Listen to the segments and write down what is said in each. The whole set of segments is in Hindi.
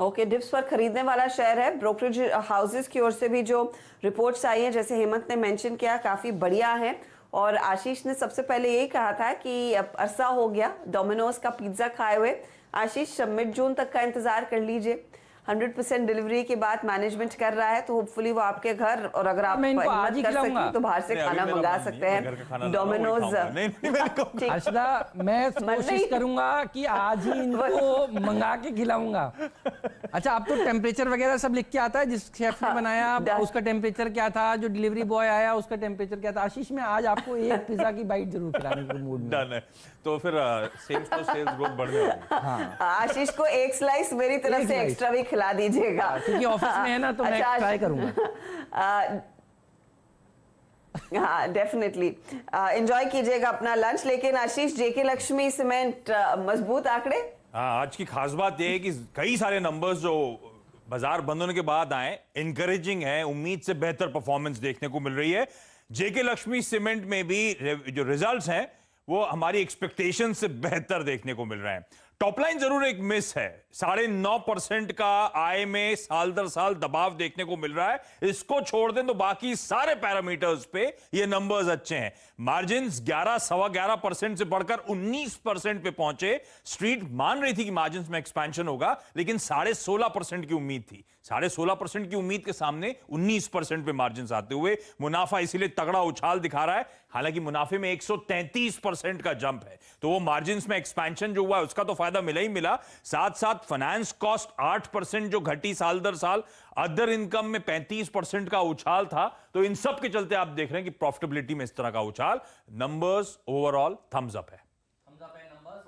ओके, डिप्स पर खरीदने वाला शेयर है। ब्रोकरेज हाउसेस की ओर से भी जो रिपोर्ट्स आई हैं, जैसे हेमंत ने मेंशन किया, काफ़ी बढ़िया है। और आशीष ने सबसे पहले यही कहा था कि अब अरसा हो गया डोमिनोज का पिज्ज़ा खाए हुए। आशीष, मिड जून तक का इंतज़ार कर लीजिए। 100% डिलीवरी की बात मैनेजमेंट कर रहा है, तो होपफुली वो आपके घर, और अगर आप हिम्मत कर सकें तो बाहर से खाना मंगा सकते हैं डोमिनोज। हर्षदा, मैं कोशिश करूंगा कि आज ही इनको मंगा के खिलाऊंगा। अच्छा, आप तो टेम्परेचर वगैरह सब लिख के आता है, जिस शेफ ने बनाया उसका टेम्परेचर क्या था, जो डिलीवरी बॉय आया उसका टेम्परेचर क्या था। आशीष, मैं आज आपको एक पिज्जा की बाइट जरूर खिलाने के मूड में। डन है, तो फिर सेल्स ग्रोथ बढ़ने वाली। हाँ, आशीष को एक स्लाइस मेरी तरफ से एक्स्ट्रा भी खिला दीजिएगा, क्योंकि ऑफिस में है ना, तो मैं ट्राई करूंगा। हाँ, डेफिनेटली एंजॉय कीजिएगा अपना लंच। लेकिन आशीष, जेके लक्ष्मी सीमेंट मजबूत आंकड़े। हाँ, आज की खास बात यह है कि कई सारे नंबर्स जो बाजार बंद होने के बाद आए, इनकरेजिंग है, उम्मीद से बेहतर परफॉर्मेंस देखने को मिल रही है। जेके लक्ष्मी सीमेंट में भी जो रिजल्ट्स हैं वो हमारी एक्सपेक्टेशन से बेहतर देखने को मिल रहे हैं। टॉपलाइन जरूर एक मिस है, 9.5% का आय में साल दर साल दबाव देखने को मिल रहा है। इसको छोड़ दें तो बाकी सारे पैरामीटर्स पे ये नंबर्स अच्छे हैं। मार्जिन्स 11-11.25% से बढ़कर 19% पे पहुंचे। स्ट्रीट मान रही थी कि मार्जिन्स में एक्सपेंशन होगा, लेकिन 16.5% की उम्मीद थी। 16.5% की उम्मीद के सामने 19% पे मार्जिन्स आते हुए मुनाफा इसीलिए तगड़ा उछाल दिखा रहा है। हालांकि मुनाफे में 133% का जंप है, तो वो मार्जिन्स में एक्सपेंशन जो हुआ उसका तो फायदा मिला ही मिला। साथ साथ फाइनेंस कॉस्ट 8% जो घटी साल दर साल, अदर इनकम में 35% का उछाल था। तो इन सब के चलते आप देख रहे हैं कि प्रॉफिटेबिलिटी में इस तरह का उछाल। नंबर्स ओवरऑल थम्स अप है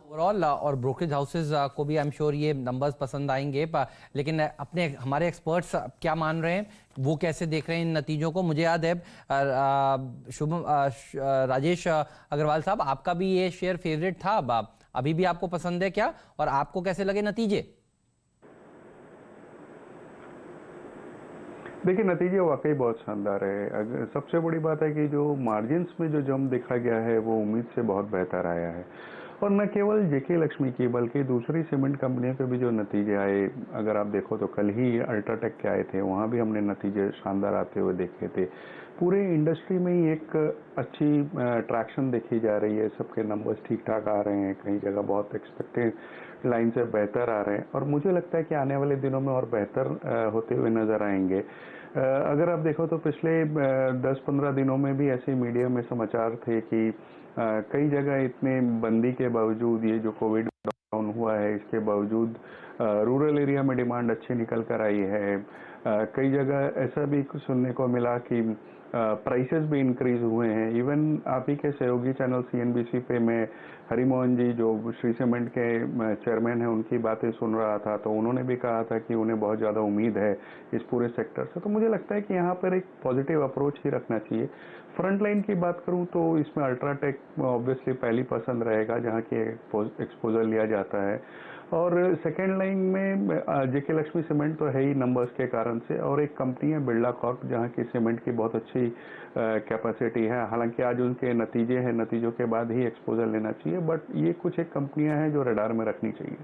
ओवरऑल, और ब्रोकरेज हाउसेज को भी आई एम श्योर ये नंबर्स पसंद आएंगे। लेकिन हमारे एक्सपर्ट्स क्या मान रहे हैं, वो कैसे देख रहे हैं इन नतीजों को। मुझे याद है शुभम, राजेश अग्रवाल साहब, आपका भी ये शेयर फेवरेट था, अभी भी आपको पसंद है क्या, और आपको कैसे लगे नतीजे? देखिए, नतीजे वाकई बहुत शानदार है। सबसे बड़ी बात है कि जो मार्जिन्स में जो जंप देखा गया है वो उम्मीद से बहुत बेहतर आया है। और न केवल जेके लक्ष्मी की बल्कि दूसरी सीमेंट कंपनियों पे भी जो नतीजे आए, अगर आप देखो तो कल ही अल्ट्राटेक के आए थे, वहाँ भी हमने नतीजे शानदार आते हुए देखे थे। पूरे इंडस्ट्री में ही एक अच्छी ट्रैक्शन देखी जा रही है, सबके नंबर्स ठीक ठाक आ रहे हैं, कई जगह बहुत एक्सपेक्टेड लाइन से बेहतर आ रहे हैं, और मुझे लगता है कि आने वाले दिनों में और बेहतर होते हुए नज़र आएंगे। अगर आप देखो तो पिछले 10-15 दिनों में भी ऐसे मीडिया में समाचार थे कि कई जगह इतने बंदी के बावजूद, ये जो कोविड डाउन हुआ है इसके बावजूद रूरल एरिया में डिमांड अच्छी निकल कर आई है। कई जगह ऐसा भी सुनने को मिला कि प्राइसेस भी इंक्रीज हुए हैं। इवन आप ही के सहयोगी चैनल CNBC पे मैं हरिमोहन जी, जो श्री सीमेंट के चेयरमैन हैं, उनकी बातें सुन रहा था, तो उन्होंने भी कहा था कि उन्हें बहुत ज़्यादा उम्मीद है इस पूरे सेक्टर से। तो मुझे लगता है कि यहाँ पर एक पॉजिटिव अप्रोच ही रखना चाहिए। फ्रंट लाइन की बात करूँ तो इसमें अल्ट्राटेक ऑब्वियसली पहली पसंद रहेगा, जहाँ की एक्सपोजर लिया जाता है। और सेकेंड लाइन में जेके लक्ष्मी सीमेंट तो है ही नंबर्स के कारण से, और एक कंपनी है बिरला कॉर्प, जहाँ की सीमेंट की बहुत अच्छी कैपेसिटी है। हालांकि आज उनके नतीजे हैं, नतीजों के बाद ही एक्सपोजर लेना चाहिए, बट ये कुछ एक कंपनियां हैं जो रडार में रखनी चाहिए।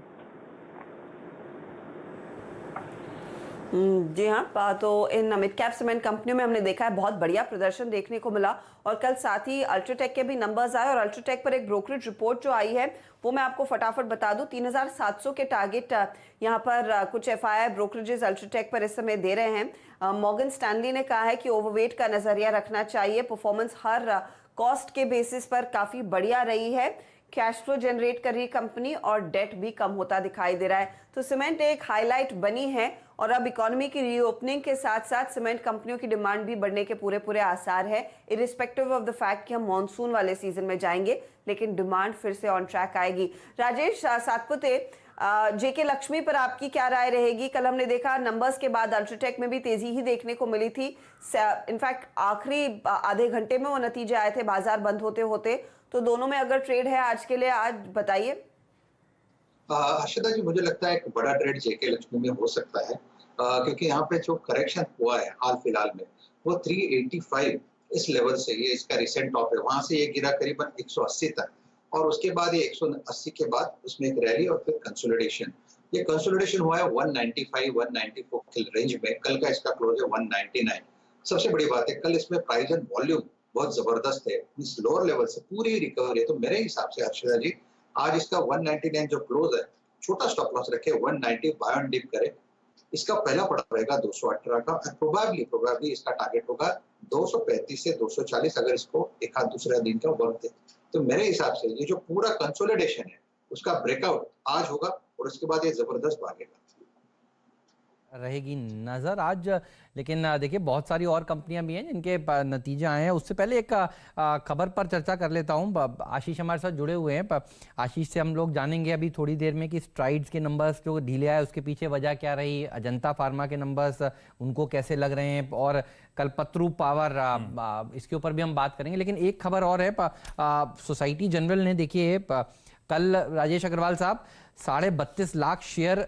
जी हाँ, तो इन मिड कैप सीमेंट कंपनियों में हमने देखा है बहुत बढ़िया प्रदर्शन देखने को मिला। और कल साथ ही अल्ट्राटेक के भी नंबर्स आए, और अल्ट्राटेक पर एक ब्रोकरेज रिपोर्ट जो आई है वो मैं आपको फटाफट बता दूं। 3700 के टारगेट यहाँ पर कुछ FII ब्रोकरेजेस अल्ट्राटेक पर इस समय दे रहे हैं। मॉर्गन स्टैनली ने कहा है कि ओवरवेट का नजरिया रखना चाहिए। परफॉर्मेंस हर कॉस्ट के बेसिस पर काफी बढ़िया रही है। कैश फ्लो जनरेट कर रही कंपनी, और डेट भी कम होता दिखाई दे रहा है। तो सीमेंट एक हाईलाइट बनी है, और अब इकोनॉमी की रीओपनिंग के साथ साथ सीमेंट कंपनियों की डिमांड भी बढ़ने के पूरे आसार है, इरिस्पेक्टिव ऑफ द फैक्ट कि हम मॉनसून वाले सीजन में जाएंगे, लेकिन डिमांड फिर से ऑन ट्रैक आएगी। राजेश सातपुते, जेके लक्ष्मी पर आपकी क्या राय रहेगी? कल हमने देखा नंबर्स के बाद अल्ट्राटेक में भी तेजी ही देखने को मिली थी। इनफैक्ट आखिरी आधे घंटे में वो नतीजे आए थे बाजार बंद होते होते। तो दोनों में अगर ट्रेड है आज के लिए, आज बताइए। हर्षदा जी, मुझे लगता है एक बड़ा ट्रेड जेके लक्ष्मी में हो सकता है, क्योंकि यहाँ पे जो करेक्शन हुआ है हाल फिलहाल में वो 385 इस लेवल से, ये इसका रिसेंट टॉप है, वहां से ये गिरा करीबन 180 तक, और उसके बाद ये 180 के बाद उसमें एक रैली और फिर कंसोलिडेशन। ये कंसोलिडेशन हुआ है 195 194 के रेंज में, कल का इसका क्लोज है 199। सबसे बड़ी बात है कल इसमें प्राइस एंड वॉल्यूम बहुत जबरदस्त है, इस लोअर लेवल से पूरी रिकवरी है। तो मेरे हिसाब से हर्षदा जी आज इसका 199 जो क्लोज है, छोटा स्टॉप लॉस रखे 190 बाय ऑन डिप करे, इसका पहला पड़ा रहेगा 218 का, प्रोबेबली इसका टारगेट होगा 235 से 240 अगर इसको एक आध दूसरा दिन का वर्क दे। तो मेरे हिसाब से ये जो पूरा कंसोलिडेशन है उसका ब्रेकआउट आज होगा और उसके बाद ये जबरदस्त भागेगा, रहेगी नजर आज। लेकिन देखिए बहुत सारी और कंपनियां भी हैं जिनके नतीजे आए हैं। उससे पहले एक खबर पर चर्चा कर लेता हूं। आशीष हमारे साथ जुड़े हुए हैं। आशीष से हम लोग जानेंगे अभी थोड़ी देर में कि स्ट्राइड्स के नंबर्स जो ढीले आए उसके पीछे वजह क्या रही, अजंता फार्मा के नंबर्स उनको कैसे लग रहे हैं, और कल्पतरू पावर इसके ऊपर भी हम बात करेंगे। लेकिन एक खबर और है, सोसाइटी जनरल ने देखिए कल राजेश अग्रवाल साहब 32.5 लाख शेयर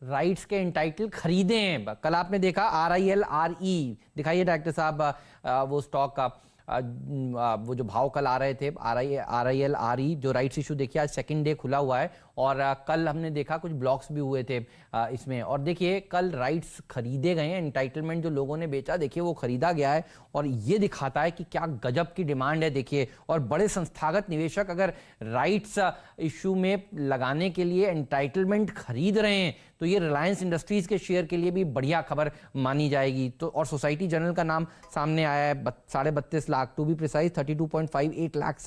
राइट्स के एंटाइटल खरीदे हैं। कल आपने देखा RILRE, दिखाइए डायरेक्टर साहब वो स्टॉक का वो जो भाव कल आ रहे थे, RILRE जो राइट्स इशू देखिए आज सेकंड डे खुला हुआ है, और कल हमने देखा कुछ ब्लॉक्स भी हुए थे इसमें। और देखिए कल राइट्स खरीदे गए हैं, एंटाइटलमेंट जो लोगों ने बेचा देखिए वो खरीदा गया है, और ये दिखाता है कि क्या गजब की डिमांड है देखिए। और बड़े संस्थागत निवेशक अगर राइट्स इशू में लगाने के लिए एंटाइटलमेंट खरीद रहे हैं तो ये रिलायंस इंडस्ट्रीज के शेयर के लिए भी बढ़िया खबर मानी जाएगी। तो और सोसाइटी जनरल का नाम सामने आया है, 32.5 lakh, to be precise 32.58 lakh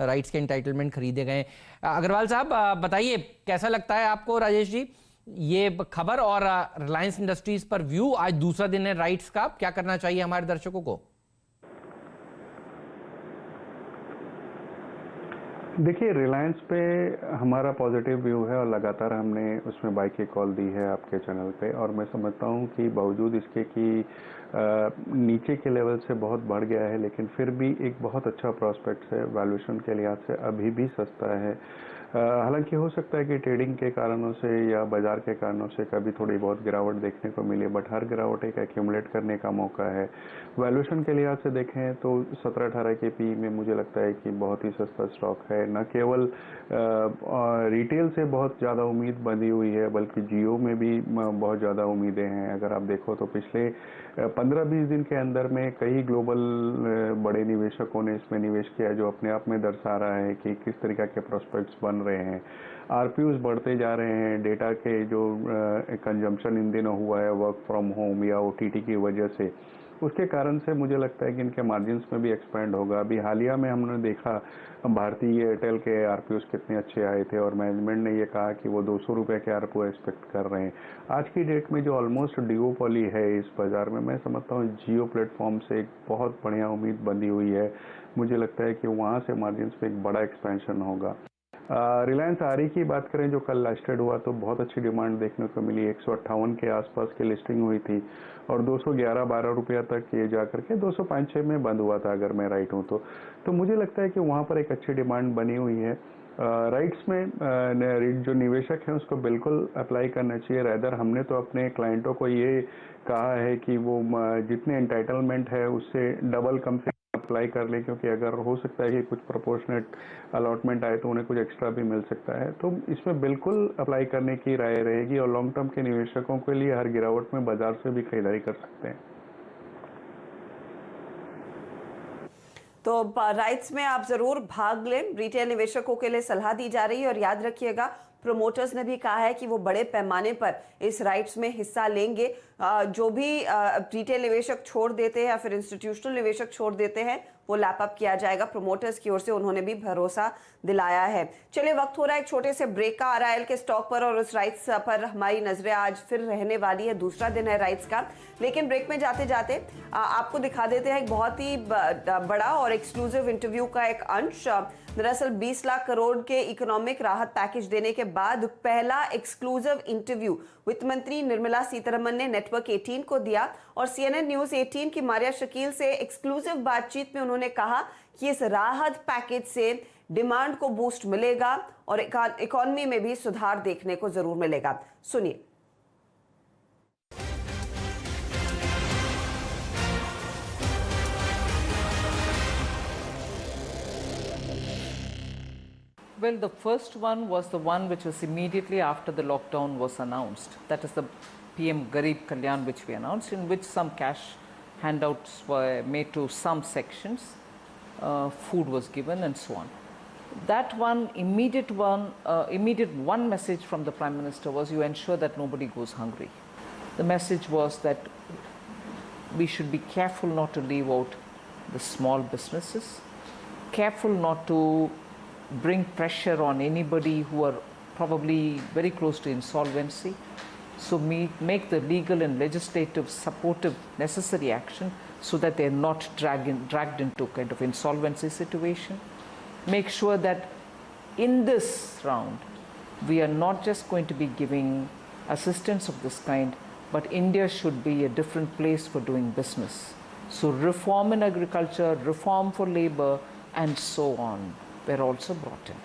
rights के एंटाइटलमेंट खरीदे गए। अग्रवाल साहब बताइए कैसा लगता है आपको, राजेश जी, ये खबर और रिलायंस इंडस्ट्रीज पर व्यू? आज दूसरा दिन है राइट्स का, क्या करना चाहिए हमारे दर्शकों को? देखिए रिलायंस पे हमारा पॉजिटिव व्यू है और लगातार हमने उसमें बाई की कॉल दी है आपके चैनल पे, और मैं समझता हूँ कि बावजूद इसके कि नीचे के लेवल से बहुत बढ़ गया है, लेकिन फिर भी एक बहुत अच्छा प्रॉस्पेक्ट है, वैल्यूएशन के लिहाज से अभी भी सस्ता है। हालांकि हो सकता है कि ट्रेडिंग के कारणों से या बाजार के कारणों से कभी थोड़ी बहुत गिरावट देखने को मिले, बट हर गिरावट एक एक्यूमुलेट करने का मौका है। वैल्यूएशन के लिहाज से देखें तो 17-18 के पी में मुझे लगता है कि बहुत ही सस्ता स्टॉक है। न केवल रिटेल से बहुत ज़्यादा उम्मीद बंधी हुई है, बल्कि जियो में भी बहुत ज़्यादा उम्मीदें हैं। अगर आप देखो तो पिछले 15-20 दिन के अंदर में कई ग्लोबल बड़े निवेशकों ने इसमें निवेश किया, जो अपने आप में दर्शा रहा है कि किस तरीके के प्रोस्पेक्ट्स बन रहे हैं। आरपीयूज बढ़ते जा रहे हैं, डेटा के जो कंजम्पशन इन दिनों हुआ है वर्क फ्रॉम होम या ओटीटी की वजह से, उसके कारण से मुझे लगता है कि इनके मार्जिन्स में भी एक्सपेंड होगा। अभी हालिया में हमने देखा भारतीय एयरटेल के आरपीयूज कितने अच्छे आए थे, और मैनेजमेंट ने ये कहा कि वो 200 रुपये के आरपीयू एक्सपेक्ट कर रहे हैं। आज की डेट में जो ऑलमोस्ट डिओपोली है इस बाज़ार में, मैं समझता हूँ जियो प्लेटफॉर्म से एक बहुत बढ़िया उम्मीद बंधी हुई है। मुझे लगता है कि वहाँ से मार्जिन्स में एक बड़ा एक्सपेंशन होगा। रिलायंस RE की बात करें जो कल लिस्टेड हुआ तो बहुत अच्छी डिमांड देखने को मिली। 158 के आसपास की लिस्टिंग हुई थी और 211-12 रुपया तक ये जा करके 205-6 में बंद हुआ था अगर मैं राइट हूँ तो मुझे लगता है कि वहाँ पर एक अच्छी डिमांड बनी हुई है। राइट्स में जो निवेशक हैं उसको बिल्कुल अप्लाई करना चाहिए। रैदर हमने तो अपने क्लाइंटों को ये कहा है कि वो जितने एंटाइटलमेंट है उससे डबल कम से अप्लाई कर ले, क्योंकि अगर हो सकता है कि कुछ प्रोपोर्शनेट अलॉटमेंट आए तो उन्हें कुछ एक्स्ट्रा भी मिल सकता है। तो इसमें बिल्कुल अप्लाई करने की राय रहेगी, और लॉन्ग टर्म के निवेशकों के लिए हर गिरावट में बाजार से भी खरीदारी कर सकते हैं। तो राइट्स में आप जरूर भाग लें, रिटेल निवेशकों के लिए सलाह दी जा रही है। और याद रखिएगा प्रोमोटर्स ने भी कहा है कि वो बड़े पैमाने पर इस राइट्स में हिस्सा लेंगे। जो भी रिटेल निवेशक छोड़ देते हैं या फिर इंस्टीट्यूशनल निवेशक छोड़ देते हैं वो लैप अप किया जाएगा प्रोमोटर्स की ओर से, उन्होंने भी भरोसा दिलाया है। चलिए वक्त हो रहा है एक छोटे से ब्रेक का। RIL के स्टॉक पर और उस राइट्स पर हमारी नजरें आज फिर रहने वाली है, दूसरा दिन है राइट्स का। लेकिन ब्रेक में जाते जाते आपको दिखा देते हैं एक बहुत ही बड़ा और एक्सक्लूसिव इंटरव्यू का एक अंश। दरअसल 20 लाख करोड़ के इकोनॉमिक राहत पैकेज देने के बाद पहला एक्सक्लूसिव इंटरव्यू वित्त मंत्री निर्मला सीतारमण ने नेटवर्क 18 को दिया, और CNN न्यूज 18 की मारिया शकील से एक्सक्लूसिव बातचीत में उन्होंने कहा कि इस राहत पैकेज से डिमांड को बूस्ट मिलेगा और इकोनॉमी में भी सुधार देखने को जरूर मिलेगा। सुनिए। Well, the first one was the one which was immediately after the lockdown was announced. That is the PM Garib Kalyan which we announced, in which some cash handouts were made to some sections, food was given and so on. That one, immediate one message from the Prime Minister was, you ensure that nobody goes hungry. The message was that we should be careful not to leave out the small businesses, careful not to bring pressure on anybody who are probably very close to insolvency. So make the legal and legislative supportive necessary action so that they're not dragged into kind of insolvency situation. Make sure that in this round, we are not just going to be giving assistance of this kind, but India should be a different place for doing business. So reform in agriculture, reform for labor, and so on were also brought in.